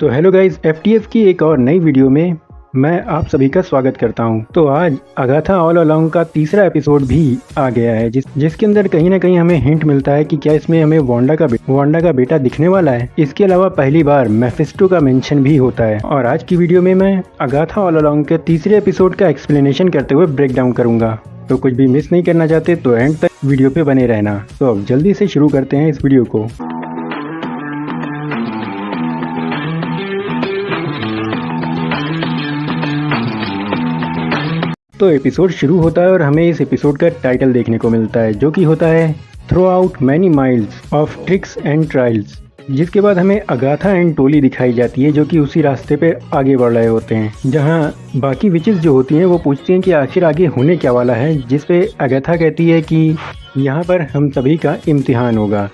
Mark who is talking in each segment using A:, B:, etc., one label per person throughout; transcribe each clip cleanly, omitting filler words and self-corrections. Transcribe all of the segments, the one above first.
A: तो hello guys, FTF की एक और नई वीडियो में मैं आप सभी का स्वागत करता हूं। तो आज अगाथा ऑल अलोंग का तीसरा एपिसोड भी आ गया है जिसके अंदर कहीं ना कहीं हमें हिंट मिलता है कि क्या इसमें हमें वांडा का बेटा दिखने वाला है। इसके अलावा पहली बार मेफिस्टो का मेंशन भी होता है। और आज की वीडियो में मैं अगाथा ऑल अलोंग के तीसरे एपिसोड का एक्सप्लेनेशन करते हुए ब्रेक डाउन करूंगा। तो कुछ भी मिस नहीं करना चाहते तो एंड तक वीडियो पे बने रहना। तो अब जल्दी से शुरू करते हैं इस वीडियो को। तो एपिसोड शुरू होता है और हमें इस एपिसोड का टाइटल देखने को मिलता है जो कि होता है through out many miles of tricks and trials. जिसके बाद हमें अगाथा एंड टोली दिखाई जाती है जो कि उसी रास्ते पे आगे बढ़ रहे होते हैं, जहां बाकी विचेस जो होती हैं वो पूछती हैं कि आखिर आगे होने क्या वाला है। जिस पे अगाथा कहती है कि यहाँ पर हम सभी का इम्तिहान होगा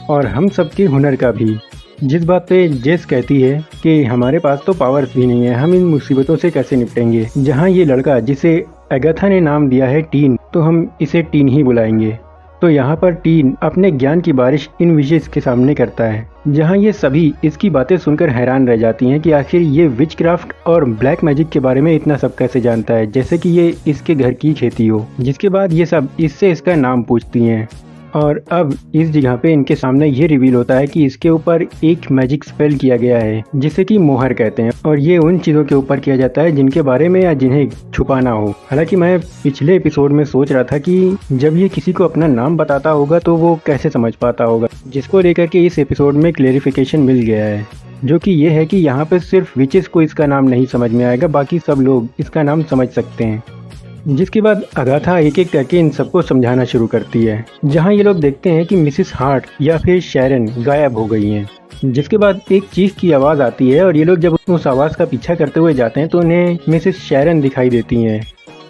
A: और हम सबके हुनर का भी। जिस बात पे जेस कहती है कि हमारे पास तो पावर्स भी नहीं है, हम इन मुसीबतों से कैसे निपटेंगे। जहाँ ये लड़का जिसे अगाथा ने नाम दिया है टीन, तो हम इसे टीन ही बुलाएंगे। तो यहाँ पर टीन अपने ज्ञान की बारिश इन विशेष के सामने करता है, जहाँ ये सभी इसकी बातें सुनकर हैरान रह जाती हैं कि आखिर ये विच क्राफ्ट और ब्लैक मैजिक के बारे में इतना सब कैसे जानता है, जैसे कि ये इसके घर की खेती हो। जिसके बाद ये सब इससे इसका नाम पूछती हैं। और अब इस जगह पे इनके सामने ये रिवील होता है कि इसके ऊपर एक मैजिक स्पेल किया गया है जिसे कि मोहर कहते हैं, और ये उन चीज़ों के ऊपर किया जाता है जिनके बारे में या जिन्हें छुपाना हो। हालांकि मैं पिछले एपिसोड में सोच रहा था कि जब ये किसी को अपना नाम बताता होगा तो वो कैसे समझ पाता होगा, जिसको लेकर के इस एपिसोड में क्लेरिफिकेशन मिल गया है, जो कि ये है कि यहाँ पे सिर्फ विचेस को इसका नाम नहीं समझ में आएगा, बाकी सब लोग इसका नाम समझ सकते हैं। जिसके बाद अगाथा एक एक करके इन सबको समझाना शुरू करती है, जहां ये लोग देखते हैं कि मिसिस हार्ट या फिर शैरन गायब हो गई हैं। जिसके बाद एक चीख की आवाज़ आती है और ये लोग जब उस आवाज़ का पीछा करते हुए जाते हैं तो उन्हें मिसिस शैरन दिखाई देती हैं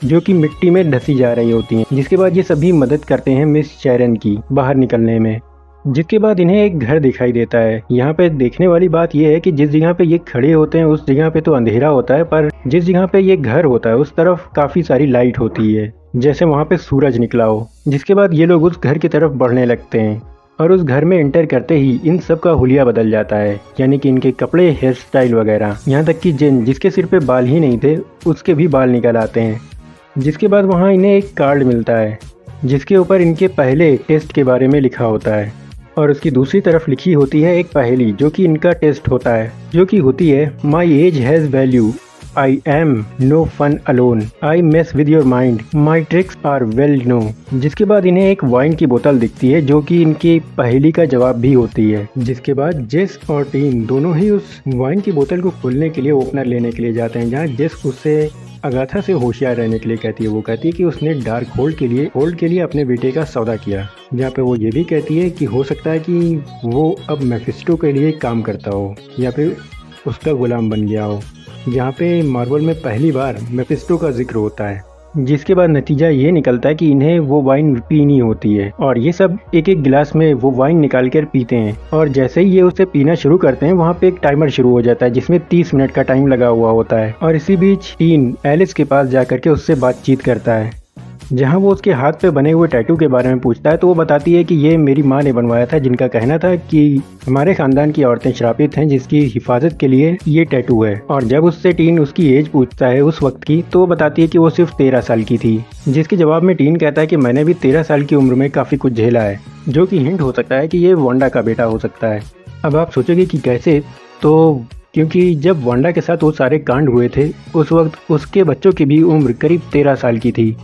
A: जो कि मिट्टी में धसी जा रही होती हैं। जिसके बाद ये सभी मदद करते हैं मिस शैरन की बाहर निकलने में। जिसके बाद इन्हें एक घर दिखाई देता है। यहाँ पे देखने वाली बात यह है कि जिस जगह पे ये खड़े होते हैं उस जगह पे तो अंधेरा होता है, पर जिस जगह पे ये घर होता है उस तरफ काफी सारी लाइट होती है, जैसे वहाँ पे सूरज निकला हो। जिसके बाद ये लोग उस घर की तरफ बढ़ने लगते हैं और उस घर में एंटर करते ही इन सब का हुलिया बदल जाता है, यानी कि इनके कपड़े, हेयर स्टाइल वगैरह, यहाँ तक कि जिन जिसके सिर पे बाल ही नहीं थे उसके भी बाल निकल आते हैं। जिसके बाद वहाँ इन्हें एक कार्ड मिलता है जिसके ऊपर इनके पहले टेस्ट के बारे में लिखा होता है, और उसकी दूसरी तरफ लिखी होती है एक पहेली जो कि इनका टेस्ट होता है, जो कि होती है my age has value, I am no fun alone, I mess with your mind, my tricks are well known. जिसके बाद इन्हें एक वाइन की बोतल दिखती है जो कि इनकी पहेली का जवाब भी होती है। जिसके बाद जेस और टीन दोनों ही उस वाइन की बोतल को खोलने के लिए ओपनर लेने के लिए जाते हैं, जहाँ जेस उससे अगाथा से होशियार रहने के लिए कहती है। वो कहती है कि उसने डार्क होल्ड के लिए अपने बेटे का सौदा किया, जहाँ पे वो ये भी कहती है कि हो सकता है कि वो अब मेफिस्टो के लिए काम करता हो या फिर उसका गुलाम बन गया हो, जहाँ पे मार्वल में पहली बार मेफिस्टो का जिक्र होता है। जिसके बाद नतीजा ये निकलता है कि इन्हें वो वाइन पीनी होती है और ये सब एक एक गिलास में वो वाइन निकाल कर पीते हैं। और जैसे ही ये उसे पीना शुरू करते हैं वहाँ पे एक टाइमर शुरू हो जाता है जिसमें 30 मिनट का टाइम लगा हुआ होता है। और इसी बीच टीन एलिस के पास जाकर के उससे बातचीत करता है, जहाँ वो उसके हाथ पे बने हुए टैटू के बारे में पूछता है। तो वो बताती है कि ये मेरी माँ ने बनवाया था, जिनका कहना था कि हमारे खानदान की औरतें श्रापित हैं जिसकी हिफाजत के लिए ये टैटू है। और जब उससे टीन उसकी एज पूछता है उस वक्त की, तो वो बताती है कि वो सिर्फ 13 साल की थी। जिसके जवाब में टीन कहता है कि मैंने भी 13 साल की उम्र में काफ़ी कुछ झेला है, जो कि हिंट हो सकता है कि ये वांडा का बेटा हो सकता है। अब आप सोचोगे कि कैसे, तो क्योंकि जब वांडा के साथ वो सारे कांड हुए थे उस वक्त उसके बच्चों की भी उम्र करीब 13 साल की थी।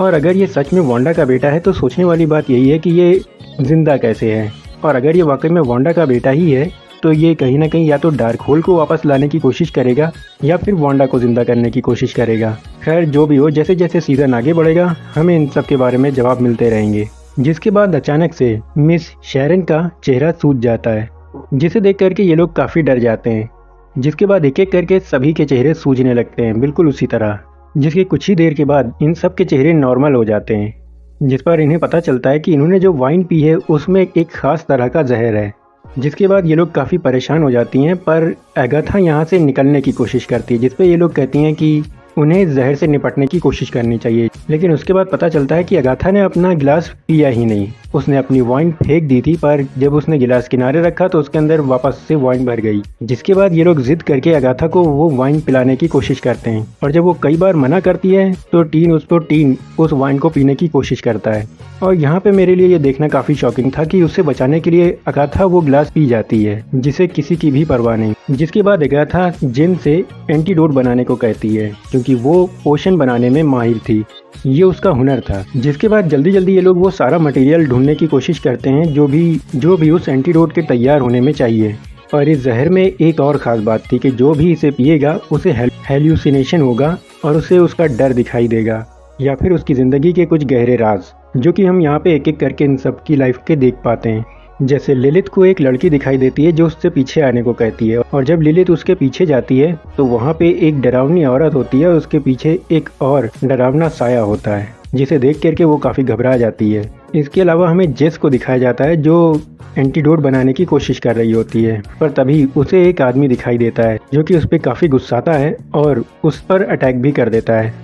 A: और अगर ये सच में वांडा का बेटा है तो सोचने वाली बात यही है कि ये जिंदा कैसे है। और अगर ये वाकई में वांडा का बेटा ही है तो ये कहीं ना कहीं या तो डार्क होल को वापस लाने की कोशिश करेगा या फिर वांडा को जिंदा करने की कोशिश करेगा। खैर जो भी हो, जैसे जैसे सीजन आगे बढ़ेगा हमें इन सब के बारे में जवाब मिलते रहेंगे। जिसके बाद अचानक से मिस शैरन का चेहरा सूज जाता है, जिसे देख करके ये लोग काफ़ी डर जाते हैं। जिसके बाद एक एक करके सभी के चेहरे सूजने लगते हैं बिल्कुल उसी तरह। जिसके कुछ ही देर के बाद इन सब के चेहरे नॉर्मल हो जाते हैं, जिस पर इन्हें पता चलता है कि इन्होंने जो वाइन पी है उसमें एक खास तरह का जहर है। जिसके बाद ये लोग काफ़ी परेशान हो जाती हैं, पर अगाथा यहाँ से निकलने की कोशिश करती है, जिस पे ये लोग कहती हैं कि उन्हें जहर से निपटने की कोशिश करनी चाहिए। लेकिन उसके बाद पता चलता है कि अगाथा ने अपना गिलास पिया ही नहीं, उसने अपनी वाइन फेंक दी थी, पर जब उसने गिलास किनारे रखा तो उसके अंदर वापस से वाइन भर गई। जिसके बाद ये लोग जिद करके अगाथा को वो वाइन पिलाने की कोशिश करते हैं, और जब वो कई बार मना करती है तो टीन उस वाइन को पीने की कोशिश करता है। और यहाँ पे मेरे लिए ये देखना काफी शॉकिंग था कि उसे बचाने के लिए अगाथा वो गिलास पी जाती है, जिसे किसी की भी परवाह नहीं। जिसके बाद अगाथा जिन से एंटीडोट बनाने को कहती है, क्योंकि वो पोशन बनाने में माहिर थी, ये उसका हुनर था। जिसके बाद जल्दी जल्दी ये लोग वो सारा मटेरियल ढूंढने की कोशिश करते हैं जो भी उस एंटीडोट के तैयार होने में चाहिए। और इस जहर में एक और ख़ास बात थी कि जो भी इसे पिएगा उसे हेल्यूसिनेशन होगा और उसे उसका डर दिखाई देगा, या फिर उसकी ज़िंदगी के कुछ गहरे राज, जो कि हम यहाँ पे एक एक करके इन सब की लाइफ के देख पाते हैं। जैसे लिलित को एक लड़की दिखाई देती है जो उससे पीछे आने को कहती है, और जब लिलित उसके पीछे जाती है तो वहाँ पे एक डरावनी औरत होती है और उसके पीछे एक और डरावना साया होता है, जिसे देख करके वो काफ़ी घबरा जाती है। इसके अलावा हमें जेस को दिखाया जाता है जो एंटीडोट बनाने की कोशिश कर रही होती है, पर तभी उसे एक आदमी दिखाई देता है जो कि उस पर काफ़ी गुस्साता है और उस पर अटैक भी कर देता है।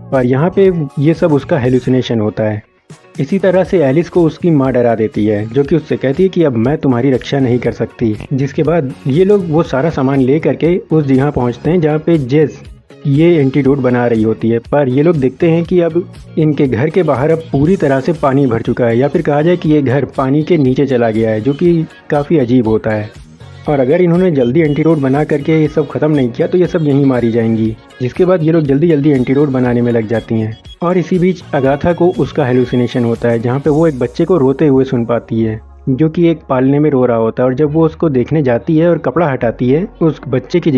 A: और यहाँ पे ये सब उसका हेलुसिनेशन होता है। इसी तरह से एलिस को उसकी माँ डरा देती है, जो कि उससे कहती है कि अब मैं तुम्हारी रक्षा नहीं कर सकती। जिसके बाद ये लोग वो सारा सामान ले करके उस जगह पहुँचते हैं जहाँ पे जेस ये एंटीडोट बना रही होती है। पर ये लोग देखते हैं कि अब इनके घर के बाहर अब पूरी तरह से पानी भर चुका है, या फिर कहा जाए कि ये घर पानी के नीचे चला गया है, जो कि काफ़ी अजीब होता है। और अगर इन्होंने जल्दी एंटीडोट बना करके ये सब ख़त्म नहीं किया तो ये सब यहीं मारी जाएंगी। जिसके बाद ये लोग जल्दी जल्दी एंटीडोट बनाने में लग जाती हैं। और इसी बीच अगाथा को उसका हेलुसिनेशन होता है, जहाँ पे वो एक बच्चे को रोते हुए सुन पाती है, जो कि एक पालने में रो रहा होता है। और जब वो उसको देखने जाती है और कपड़ा हटाती है, उस बच्चे की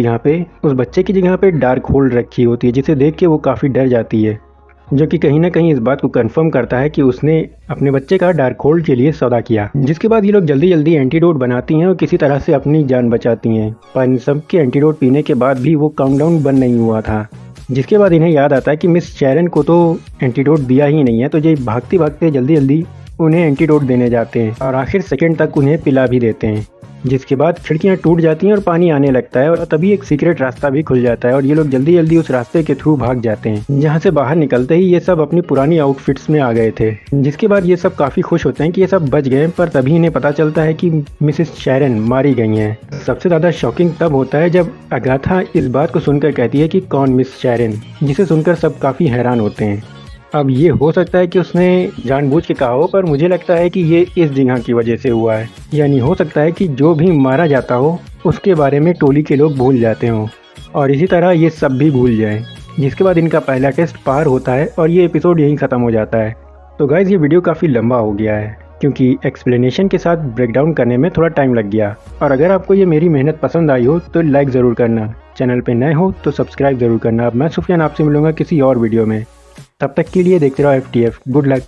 A: जगह पे डार्क होल रखी होती है, जिसे देख के वो काफ़ी डर जाती है, जो कि कहीं ना कहीं इस बात को कंफर्म करता है कि उसने अपने बच्चे का डार्क होल्ड के लिए सौदा किया। जिसके बाद ये लोग जल्दी जल्दी एंटीडोट बनाती हैं और किसी तरह से अपनी जान बचाती हैं। पर इन सब के एंटीडोट पीने के बाद भी वो काउंटडाउन बंद नहीं हुआ था। जिसके बाद इन्हें याद आता है कि मिस शेरन को तो एंटीडोट दिया ही नहीं है, तो ये भागते भागते जल्दी जल्दी उन्हें एंटीडोट देने जाते हैं और आखिर सेकंड तक उन्हें पिला भी देते हैं। जिसके बाद खिड़कियां टूट जाती हैं और पानी आने लगता है, और तभी एक सीक्रेट रास्ता भी खुल जाता है और ये लोग जल्दी जल्दी उस रास्ते के थ्रू भाग जाते हैं, जहां से बाहर निकलते ही ये सब अपनी पुरानी आउटफिट्स में आ गए थे। जिसके बाद ये सब काफ़ी खुश होते हैं कि ये सब बच गए, पर तभी इन्हें पता चलता है कि मिसेस शेरन मारी गई हैं। सबसे ज़्यादा शॉकिंग तब होता है जब अगाथा इस बात को सुनकर कहती है कि कौन मिस शेरन, जिसे सुनकर सब काफ़ी हैरान होते हैं। अब ये हो सकता है कि उसने जानबूझ के कहा हो, पर मुझे लगता है कि ये इस जगह की वजह से हुआ है। यानी हो सकता है कि जो भी मारा जाता हो उसके बारे में टोली के लोग भूल जाते हों, और इसी तरह ये सब भी भूल जाएं। जिसके बाद इनका पहला टेस्ट पार होता है और ये एपिसोड यहीं ख़त्म हो जाता है। तो गाइज़, ये वीडियो काफ़ी लंबा हो गया है क्योंकि एक्सप्लेनेशन के साथ ब्रेकडाउन करने में थोड़ा टाइम लग गया। और अगर आपको ये मेरी मेहनत पसंद आई हो तो लाइक ज़रूर करना, चैनल पे नए हो तो सब्सक्राइब ज़रूर करना। अब मैं सुफियान आपसे मिलूँगा किसी और वीडियो में। तब तक के लिए देखते रहो FTF। Good luck.